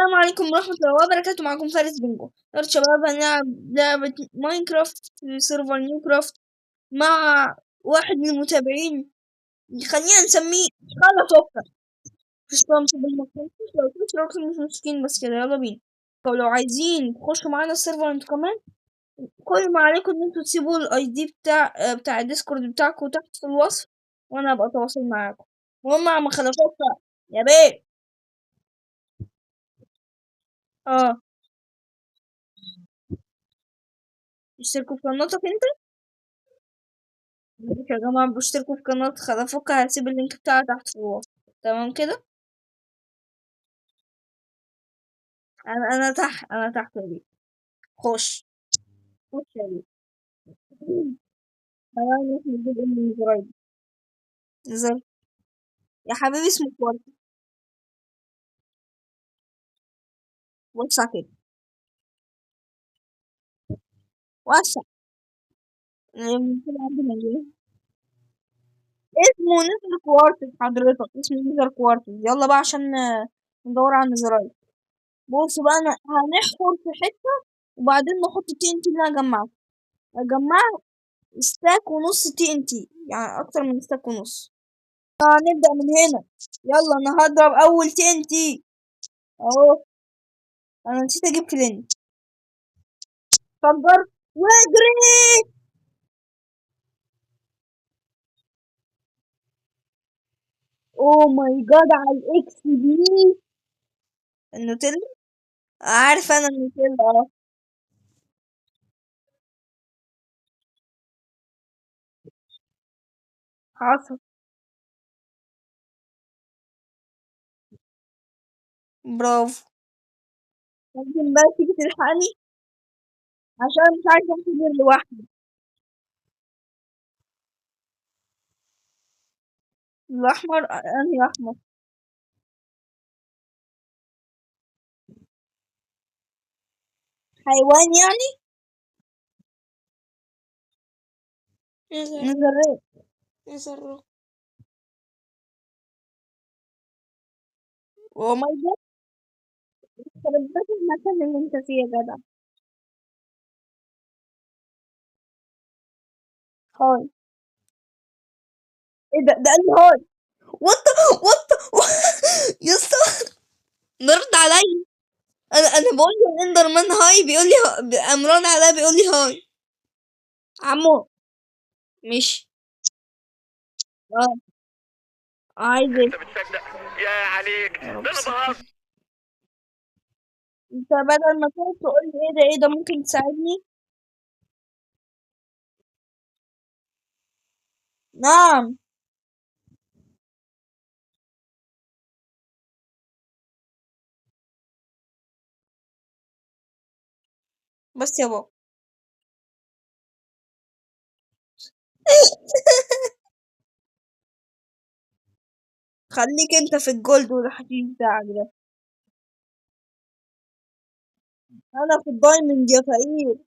السلام عليكم ورحمة الله وبركاته. معكم فارس بنجو. يلا شباب، هنلعب لعبة ماينكرافت في سيرفر نيوكرافت مع واحد من المتابعين. خلينا نسميه خالة توكر. مش طنط بالمكان، لو تشتركوا مش مسكين بس كده. يلا بينا. لو عايزين تخشوا معانا السيرفر انتوا كمان، كل ما عليكم ان انتوا تسيبوا الاي دي بتاع الديسكورد بتاعكم تحت في الوصف، وانا ابقى اتواصل معاكم. المهم يا عم خالة توكر يا بيه. اه، اشتركوا في قناتك انت. يا جماعة باشتركوا في قناة خلفوك، هسيب اللينك بتاعها تحت في الوصف. تمام كده. انا تحت يا بيه. خش. خش يا بيه. تعالى نروح الجزء من زراير. زر. يا حبيبي اسمه كوارت. وسع كده. وسع. كده عندنا ايه؟ اسمه نزل كوارتز حضرتك، اسمه نزل كوارتز. يلا بقى عشان ندور على الزراير. بص بقى، انا هنحفر في حتة وبعدين نحط تي ان تي اللي انا اجمعه ستاك ونص تي ان تي، يعني اكتر من ستاك ونص. هنبدأ من هنا. يلا انا هضرب اول تي ان تي اهو. انا نسيت اجيب فلين. فجر واجري. اوه ماي جاد على الاكس دي. النوتيلا. عارفه انا النوتيلا اه. حصل. برافو. ممكن بقى تيجي تلحقني عشان مش عارفه احضر لوحدي. الاحمر انهي احمر؟ حيوان يعني. نزرت. نزرت. اوه ماي جاد. خرب بيت المكان اللي انت فيه يا جدع. هاي. ايه ده قال لي هاي. وات. يا اسطى، نرد عليا. انا بقول له اندر مان هاي، بيقول لي امران علاء بيقول لي هاي. عمو. مش. اه. عايز ايه؟ انت بتصدق؟ يا عليك يا رب ده انا بهزر. انت بدل ما تقعد تقول لي ايه ده ممكن تساعدني. نعم. بس يا بابا. خليك انت في الجولد والحشيش بتاعك ده. انا في الدايموند يا فقير.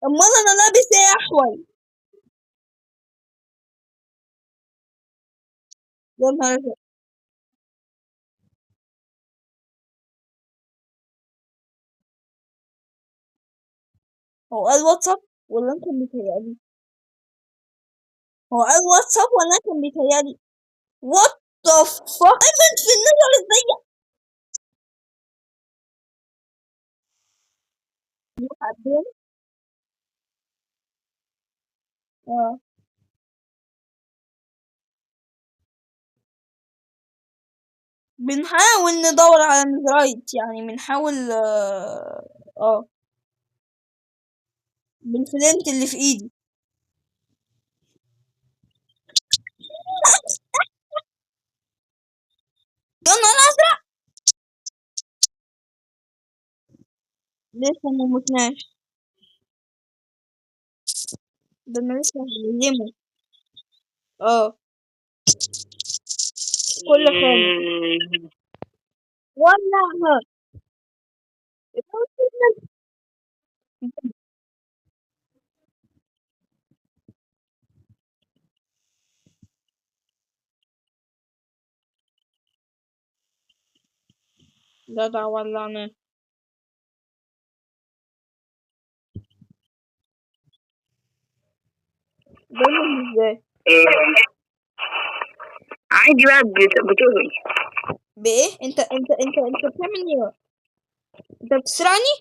امال انا لابس ايه يا احول؟ يا نهار أزرق. هو قال واتساب ولا انت اللي بيتهيألي؟ هو قال واتساب ولا انت اللي بيتهيألي؟ وات ذا فاك انت في النظر ازاي؟ حدين. اه. بنحاول ندور على الرايت، يعني بنحاول بالفلنت اللي في ايدي. يا نهار ازرق. لسه ما متناش. ده انا لسه هعلمه. اه. كل حاجة. ولعها. جدع ولعنا. دايما ازاي؟ عادي بقى بتغلي. بايه؟ انت بتعمل ايه؟ انت بتسرعني؟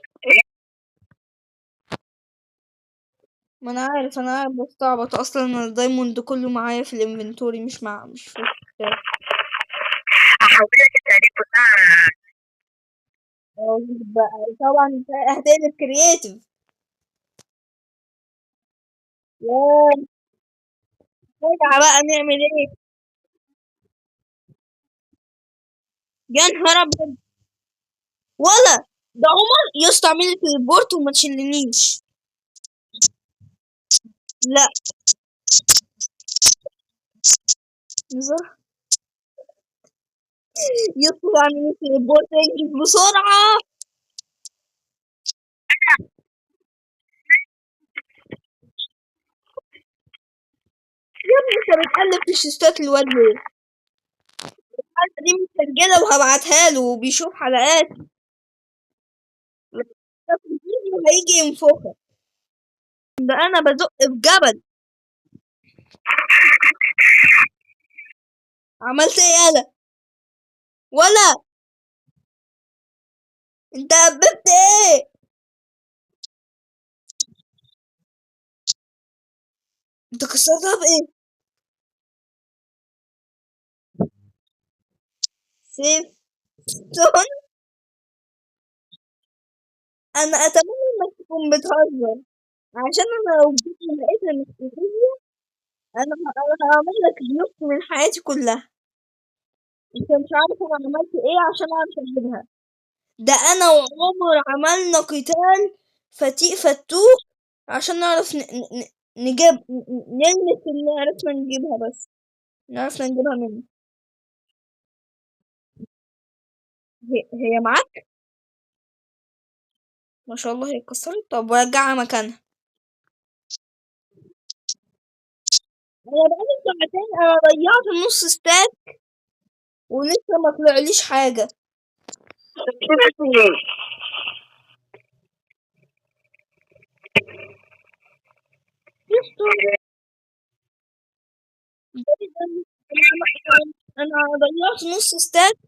ما انا عارف بستعبط اصلا. انا الدايموند كله معايا في الانفنتوري، مش في الكتاب. احولك التاريخ كلها. بقى طبعا انت هتقلب كرياتيف. ياه، نرجع بقى نعمل ايه؟ يا نهار ابيض، ولا ده عمر يا اسطى اعمل لي تليبورت وما تشلنيش. لا نزار يا اسطى اعمل لي تليبورت، انجز بسرعه. يا ابني انت بتقلب في الشيستات الواد ليه؟ الحلقه دي متسجله وهبعتها له وبيشوف حلقات. هيجي ينفخها. ده انا بزق في جبل. عملت ايه يالا؟ ولا انت هببت ايه؟ انت كسرتها بايه؟ سيف ستون. انا اتمنى انك تكون بتهزر، عشان انا لو جيت لقيت المستفزة انا هعمل لك بلوك من حياتي كلها. انت مش عارف انا عملت ايه عشان اعرف اجيبها. ده انا وعمر عملنا قتال فتوح عشان نعرف نجيب نلمس اللي عرفنا نجيبها، بس عرفنا نجيبها منه. هي معاك؟ ما شاء الله هي اتكسرت. طب ورجعها مكانها. انا بقالي ساعتين انا ضيعت نص ستاك ولسه ما طلعليش حاجه. انا ضيعت نص ستاك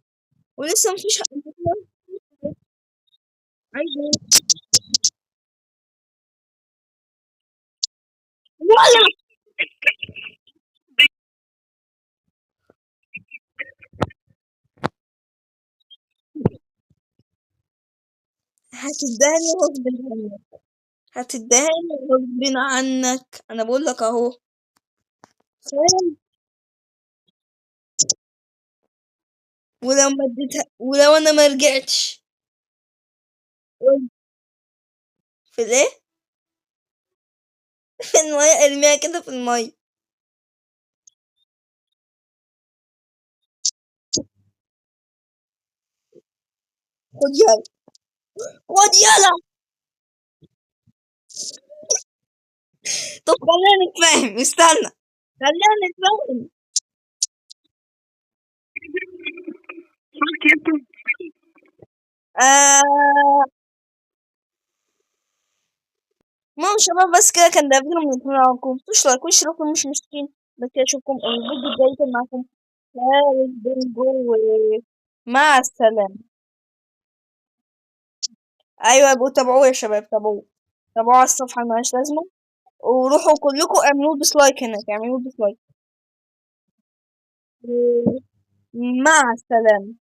ولسه مفيش حاجه. عايز ايه؟ ولا هتداني غصب عنك، هتداني غصب عنك، انا بقول لك اهو. فاهم؟ ولو ما اديتها، ولو انا ما رجعتش في الايه؟ في الميه، ارميها كده في الميه. خد يلا، خد يلا. طب خلينا نتفاهم، استنى، خلينا نتفاهم. آه ما هو شباب، بس كده كان ده فيديو من معاكم. مش لايك واشتراك مش مشتركين. بس كده اشوفكم الفيديو الجاي كان معاكم فارس بنجو. مع السلامة. ايوه يبقوا تابعوه يا شباب، تابعوه، تابعوه على الصفحة ملهاش لازمة. وروحوا كلكم اعملوا ديسلايك هناك، اعملوا ديسلايك. مع السلامة.